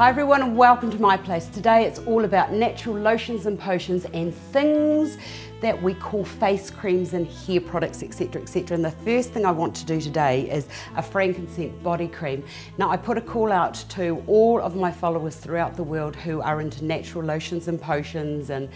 Hi everyone and welcome to my place. Today it's all about natural lotions and potions and things that we call face creams and hair products, etc, etc. And the first thing I want to do today is a Frankincense Body Cream. Now I put a call out to all of my followers throughout the world who are into natural lotions and potions and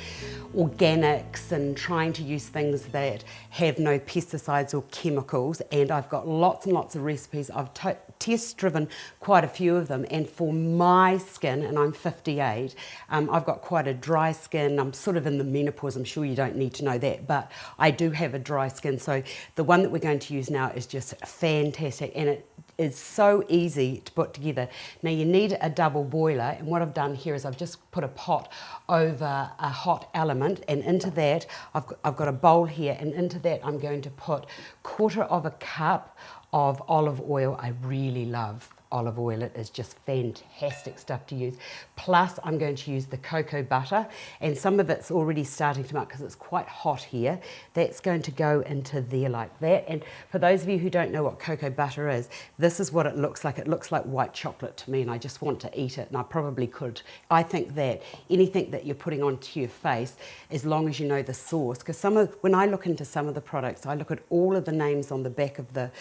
organics and trying to use things that have no pesticides or chemicals, and I've got lots and lots of recipes. I've test driven quite a few of them, and for my skin, and I'm 58, I've got quite a dry skin. I'm sort of in the menopause. I'm sure you don't need to know that, but I do have a dry skin, so the one that we're going to use now is just fantastic, and it is so easy to put together. Now you need a double boiler, and what I've done here is I've just put a pot over a hot element, and into that I've got a bowl here, and into that I'm going to put 1/4 of a cup of olive oil. I really love olive oil. It is just fantastic stuff to use. Plus I'm going to use the cocoa butter, and some of it's already starting to melt because it's quite hot here. That's going to go into there like that. And for those of you who don't know what cocoa butter is, this is what it looks like. It looks like white chocolate to me, and I just want to eat it, and I probably could. I think that anything that you're putting onto your face, as long as you know the source, because when I look into some of the products, I look at all of the names on the back of the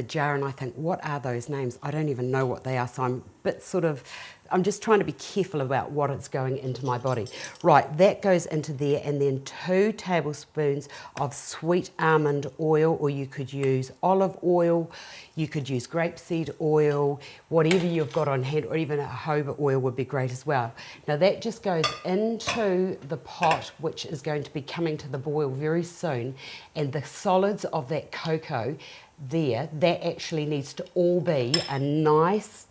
jar and I think, what are those names? I don't even know what they are, so I'm just trying to be careful about what it's going into my body. Right, that goes into there, and then 2 tablespoons of sweet almond oil, or you could use olive oil, you could use grapeseed oil, whatever you've got on hand, or even a jojoba oil would be great as well. Now that just goes into the pot, which is going to be coming to the boil very soon, and the solids of that cocoa there, that actually needs to all be a nice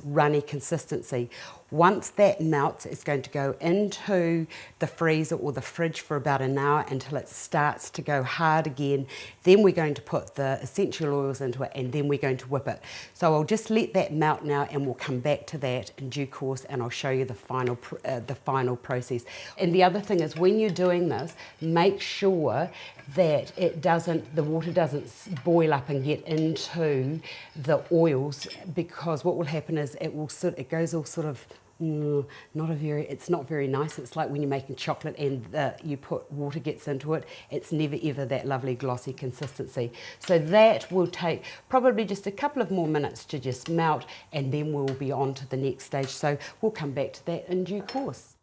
runny consistency. Once that melts, it's going to go into the freezer or the fridge for about an hour until it starts to go hard again. Then we're going to put the essential oils into it, and then we're going to whip it. So I'll just let that melt now, and we'll come back to that in due course, and I'll show you the final process. And the other thing is, when you're doing this, make sure that the water doesn't boil up and get into the oils, because what will happen is it goes all sort of it's not very nice. It's like when you're making chocolate and you put water gets into it, it's never ever that lovely glossy consistency. So that will take probably just a couple of more minutes to just melt, and then we'll be on to the next stage. So we'll come back to that in due course.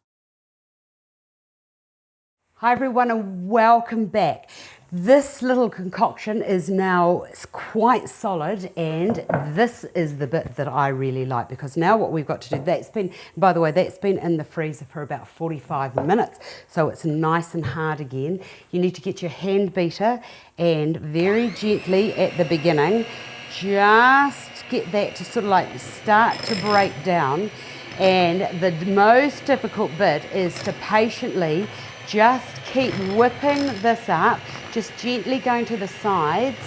Hi everyone and welcome back. This little concoction is now quite solid, and this is the bit that I really like, because now what we've got to do, by the way, that's been in the freezer for about 45 minutes, so it's nice and hard again. You need to get your hand beater, and very gently at the beginning, just get that to sort of like start to break down. And the most difficult bit is to patiently just keep whipping this up, just gently going to the sides.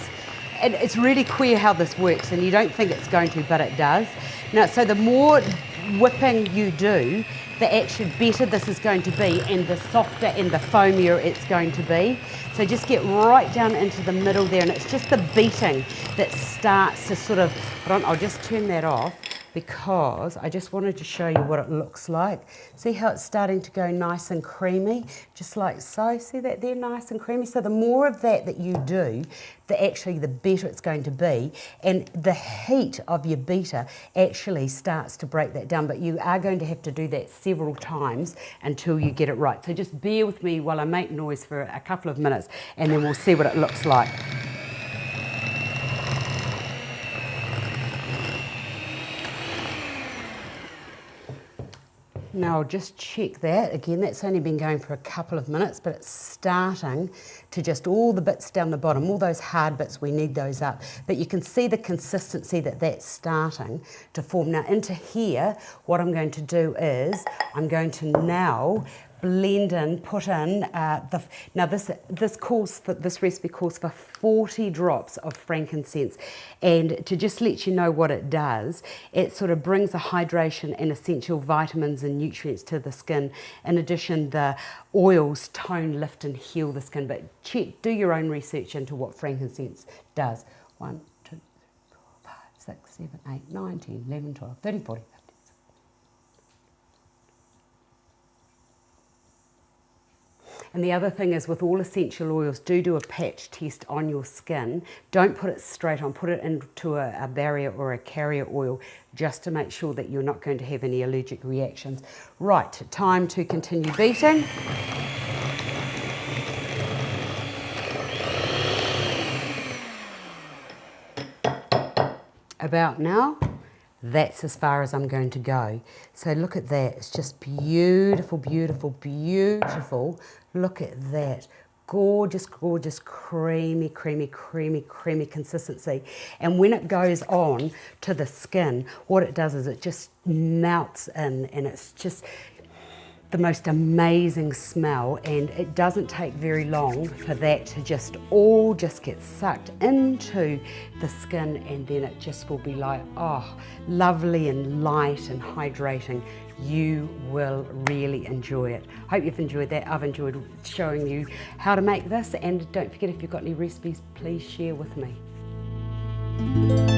And it's really queer how this works, and you don't think it's going to, but it does. Now, so the more whipping you do, the actually better this is going to be, and the softer and the foamier it's going to be. So just get right down into the middle there, and it's just the beating that starts to sort of, I'll just turn that off, because I just wanted to show you what it looks like. See how it's starting to go nice and creamy, just like so. See that there, nice and creamy? So the more of that you do, the better it's going to be, and the heat of your beater actually starts to break that down, but you are going to have to do that several times until you get it right. So just bear with me while I make noise for a couple of minutes, and then we'll see what it looks like. Now I'll just check that. Again, that's only been going for a couple of minutes, but it's starting to just all the bits down the bottom, all those hard bits, we need those up. But you can see the consistency that's starting to form. Now into here, what I'm going to do is, I'm going to now blend in, put in, now this recipe calls for 40 drops of frankincense, and to just let you know what it does, it sort of brings a hydration and essential vitamins and nutrients to the skin. In addition, the oils tone, lift and heal the skin, but do your own research into what frankincense does. 1, 2, 3, 4, 5, 6, 7, 8, 9, 10, 11, 12, 13, 14, 15. And the other thing is with all essential oils, do a patch test on your skin. Don't put it straight on, put it into a barrier or a carrier oil just to make sure that you're not going to have any allergic reactions. Right, time to continue beating. About now, that's as far as I'm going to go. So look at that, it's just beautiful, beautiful, beautiful. Look at that. Gorgeous, gorgeous, creamy, creamy, creamy, creamy consistency. And when it goes on to the skin, what it does is it just melts in, and it's just the most amazing smell, and it doesn't take very long for that to just all get sucked into the skin, and then it just will be like, oh, lovely and light and hydrating. You will really enjoy it. Hope you've enjoyed that. I've enjoyed showing you how to make this, and don't forget, if you've got any recipes, please share with me.